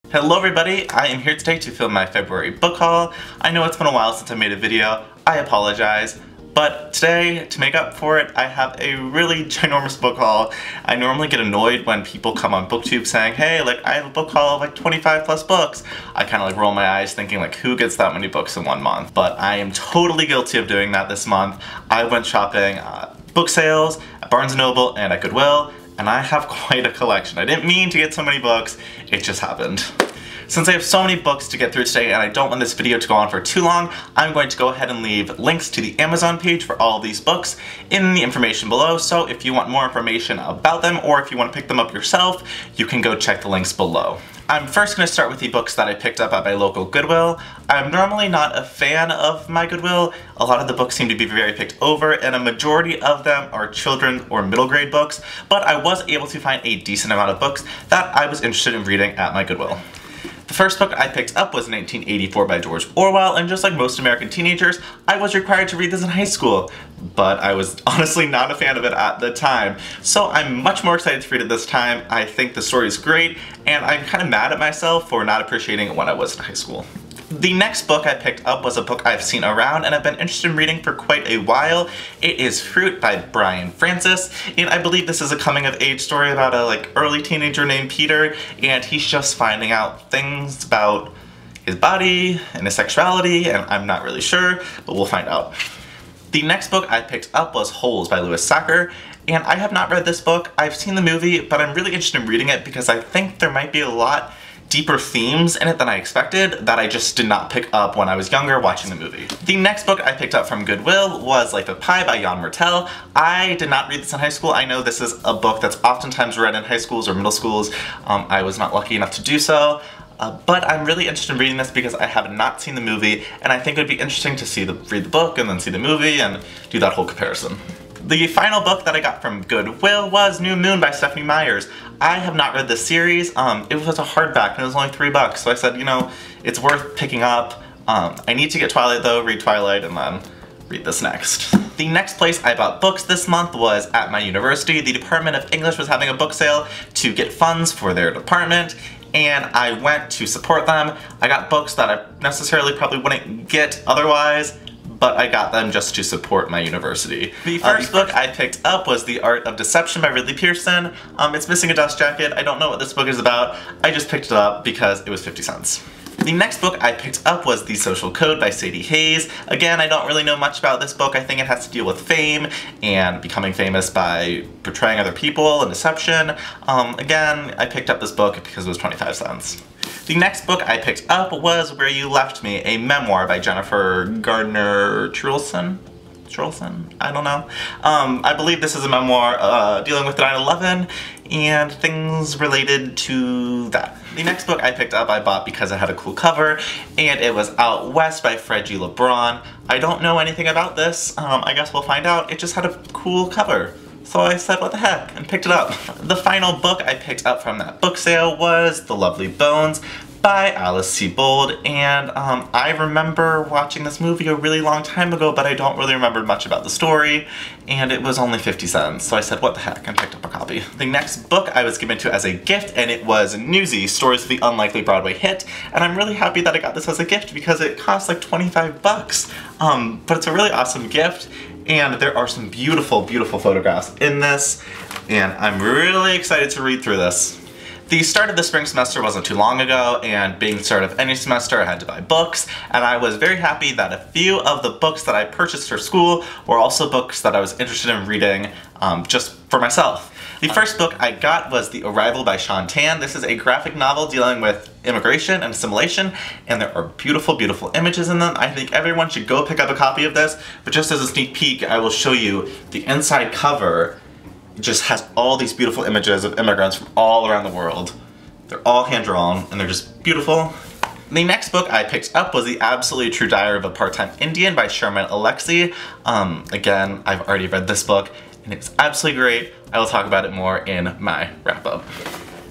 Hello everybody, I am here today to film my February book haul. I know it's been a while since I made a video, I apologize, but today, to make up for it, I have a really ginormous book haul. I normally get annoyed when people come on BookTube saying, hey, I have a book haul of 25 plus books. I kind of roll my eyes thinking who gets that many books in 1 month? But I am totally guilty of doing that this month. I went shopping book sales at Barnes & Noble and at Goodwill, and I have quite a collection. I didn't mean to get so many books, it just happened. Since I have so many books to get through today and I don't want this video to go on for too long, I'm going to go ahead and leave links to the Amazon page for all of these books in the information below, so if you want more information about them or if you want to pick them up yourself, you can go check the links below. I'm first going to start with the books that I picked up at my local Goodwill. I'm normally not a fan of my Goodwill. A lot of the books seem to be very picked over, and a majority of them are children or middle grade books, but I was able to find a decent amount of books that I was interested in reading at my Goodwill. The first book I picked up was 1984 by George Orwell, and just like most American teenagers, I was required to read this in high school, but I was honestly not a fan of it at the time. So I'm much more excited to read it this time. I think the story is great, and I'm kind of mad at myself for not appreciating it when I was in high school. The next book I picked up was a book I've seen around and I've been interested in reading for quite a while. It is Fruit by Brian Francis, and I believe this is a coming-of-age story about a early teenager named Peter, and he's just finding out things about his body and his sexuality, and I'm not really sure, but we'll find out. The next book I picked up was Holes by Louis Sachar, and I have not read this book. I've seen the movie, but I'm really interested in reading it because I think there might be a lot deeper themes in it than I expected that I just did not pick up when I was younger watching the movie. The next book I picked up from Goodwill was Life of Pi by Jan Martel. I did not read this in high school. I know this is a book that's oftentimes read in high schools or middle schools. I was not lucky enough to do so. But I'm really interested in reading this because I have not seen the movie, and I think it would be interesting to read the book and then see the movie and do that whole comparison. The final book that I got from Goodwill was New Moon by Stephanie Meyers. I have not read this series. It was a hardback and it was only $3, so I said, it's worth picking up. I need to get Twilight though, read Twilight, and then read this next. The next place I bought books this month was at my university. The Department of English was having a book sale to get funds for their department, and I went to support them. I got books that I necessarily probably wouldn't get otherwise, but I got them just to support my university. The first book I picked up was The Art of Deception by Ridley Pearson. It's missing a dust jacket. I don't know what this book is about. I just picked it up because it was 50 cents. The next book I picked up was The Social Code by Sadie Hayes. Again, I don't really know much about this book. I think it has to deal with fame and becoming famous by portraying other people and deception. Again, I picked up this book because it was 25 cents. The next book I picked up was Where You Left Me, a memoir by Jennifer Gardner Truelson? I don't know. I believe this is a memoir dealing with 9/11 and things related to that. The next book I picked up I bought because it had a cool cover, and it was Out West by Fred G. LeBron. I don't know anything about this. I guess we'll find out. It just had a cool cover. So I said, what the heck, and picked it up. The final book I picked up from that book sale was The Lovely Bones by Alice Sebold, and I remember watching this movie a really long time ago, but I don't really remember much about the story, and it was only 50 cents, so I said, what the heck, and picked up a copy. The next book I was given to as a gift, and it was Newsy, Stories of the Unlikely Broadway Hit, and I'm really happy that I got this as a gift because it cost like 25 bucks, but it's a really awesome gift. And there are some beautiful, beautiful photographs in this, and I'm really excited to read through this. The start of the spring semester wasn't too long ago, and being the start of any semester I had to buy books, and I was very happy that a few of the books that I purchased for school were also books that I was interested in reading just for myself. The first book I got was The Arrival by Sean Tan. This is a graphic novel dealing with immigration and assimilation, and there are beautiful, beautiful images in them. I think everyone should go pick up a copy of this, but just as a sneak peek, I will show you the inside cover. It just has all these beautiful images of immigrants from all around the world. They're all hand-drawn, and they're just beautiful. The next book I picked up was The Absolutely True Diary of a Part-Time Indian by Sharman Alexie. Again, I've already read this book, and it's absolutely great. I will talk about it more in my wrap-up.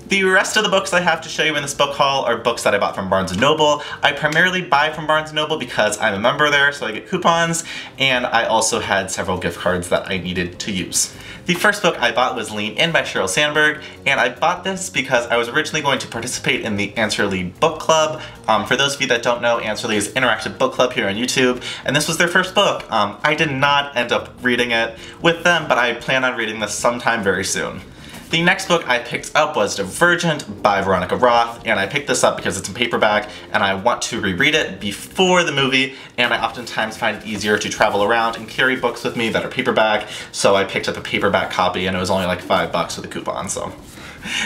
The rest of the books I have to show you in this book haul are books that I bought from Barnes & Noble. I primarily buy from Barnes & Noble because I'm a member there, so I get coupons, and I also had several gift cards that I needed to use. The first book I bought was Lean In by Sheryl Sandberg, and I bought this because I was originally going to participate in the Answerly book club. For those of you that don't know, Answerly is an interactive book club here on YouTube, and this was their first book. I did not end up reading it with them, but I plan on reading this sometime very soon. The next book I picked up was Divergent by Veronica Roth, and I picked this up because it's in paperback and I want to reread it before the movie, and I oftentimes find it easier to travel around and carry books with me that are paperback, so I picked up a paperback copy and it was only like $5 with a coupon, so.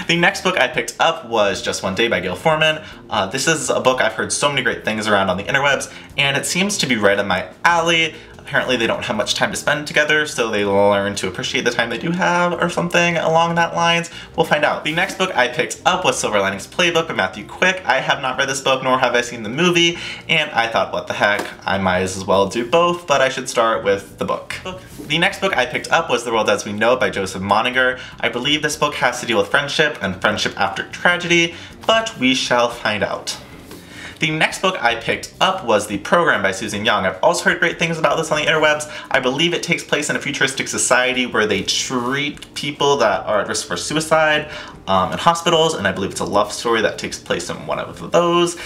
The next book I picked up was Just One Day by Gail Forman. This is a book I've heard so many great things around on the interwebs, and it seems to be right up my alley. Apparently they don't have much time to spend together, so they learn to appreciate the time they do have, or something along that lines. We'll find out. The next book I picked up was Silver Linings Playbook by Matthew Quick. I have not read this book, nor have I seen the movie, and I thought, what the heck, I might as well do both, but I should start with the book. The next book I picked up was The World As We Know by Joseph Moninger. I believe this book has to deal with friendship and friendship after tragedy, but we shall find out. The next book I picked up was The Program by Susan Young. I've also heard great things about this on the interwebs. I believe it takes place in a futuristic society where they treat people that are at risk for suicide in hospitals, and I believe it's a love story that takes place in one of those,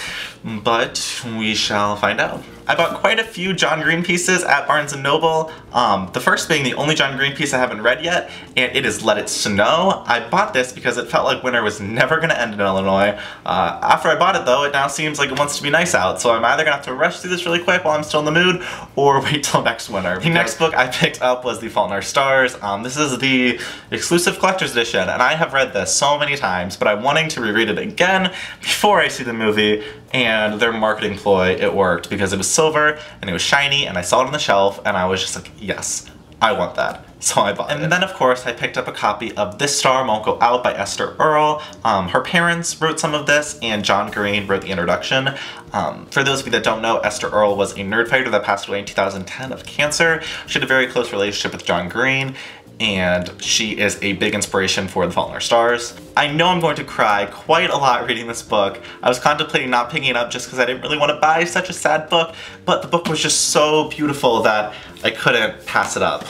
but we shall find out. I bought quite a few John Green pieces at Barnes & Noble, the first being the only John Green piece I haven't read yet, and it is Let It Snow. I bought this because it felt like winter was never going to end in Illinois. After I bought it though, it now seems like it wants to be nice out, so I'm either going to have to rush through this really quick while I'm still in the mood, or wait till next winter. The next book I picked up was The Fault in Our Stars. This is the exclusive collector's edition, and I have read this so many times, but I'm wanting to reread it again before I see the movie, and their marketing ploy, it worked, because it was silver, and it was shiny, and I saw it on the shelf, and I was just like, yes, I want that. So I bought it. And then of course I picked up a copy of This Star Won't Go Out by Esther Earl. Her parents wrote some of this, and John Green wrote the introduction. For those of you that don't know, Esther Earl was a nerd fighter that passed away in 2010 of cancer. She had a very close relationship with John Green, and she is a big inspiration for The Fault in Our Stars. I know I'm going to cry quite a lot reading this book. I was contemplating not picking it up just because I didn't really want to buy such a sad book, but the book was just so beautiful that I couldn't pass it up.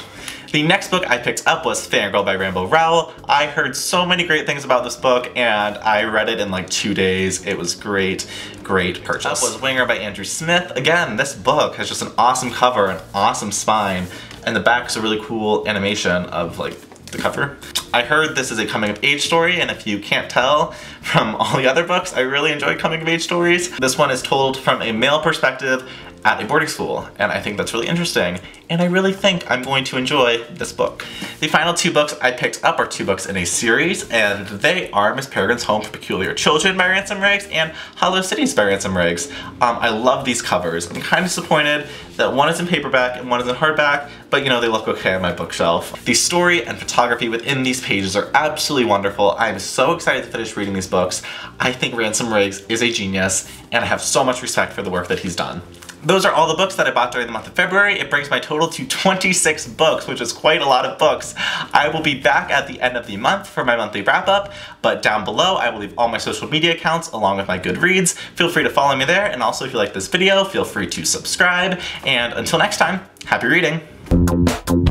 The next book I picked up was Fangirl by Rambo Rowell. I heard so many great things about this book, and I read it in like 2 days. It was great, great purchase. Up was Winger by Andrew Smith. Again, this book has just an awesome cover, an awesome spine, and the back is a really cool animation of like the cover. I heard this is a coming of age story, and if you can't tell from all the other books, I really enjoy coming of age stories. This one is told from a male perspective at a boarding school, and I think that's really interesting, and I really think I'm going to enjoy this book. The final 2 books I picked up are 2 books in a series, and they are Miss Peregrine's Home for Peculiar Children by Ransom Riggs and Hollow Cities by Ransom Riggs. I love these covers. I'm kind of disappointed that one is in paperback and one is in hardback, but you know, they look okay on my bookshelf. The story and photography within these pages are absolutely wonderful. I'm so excited to finish reading these books. I think Ransom Riggs is a genius, and I have so much respect for the work that he's done. Those are all the books that I bought during the month of February. It brings my total to 26 books, which is quite a lot of books. I will be back at the end of the month for my monthly wrap-up, but down below I will leave all my social media accounts along with my Goodreads. Feel free to follow me there, and also if you like this video, feel free to subscribe, and until next time, happy reading!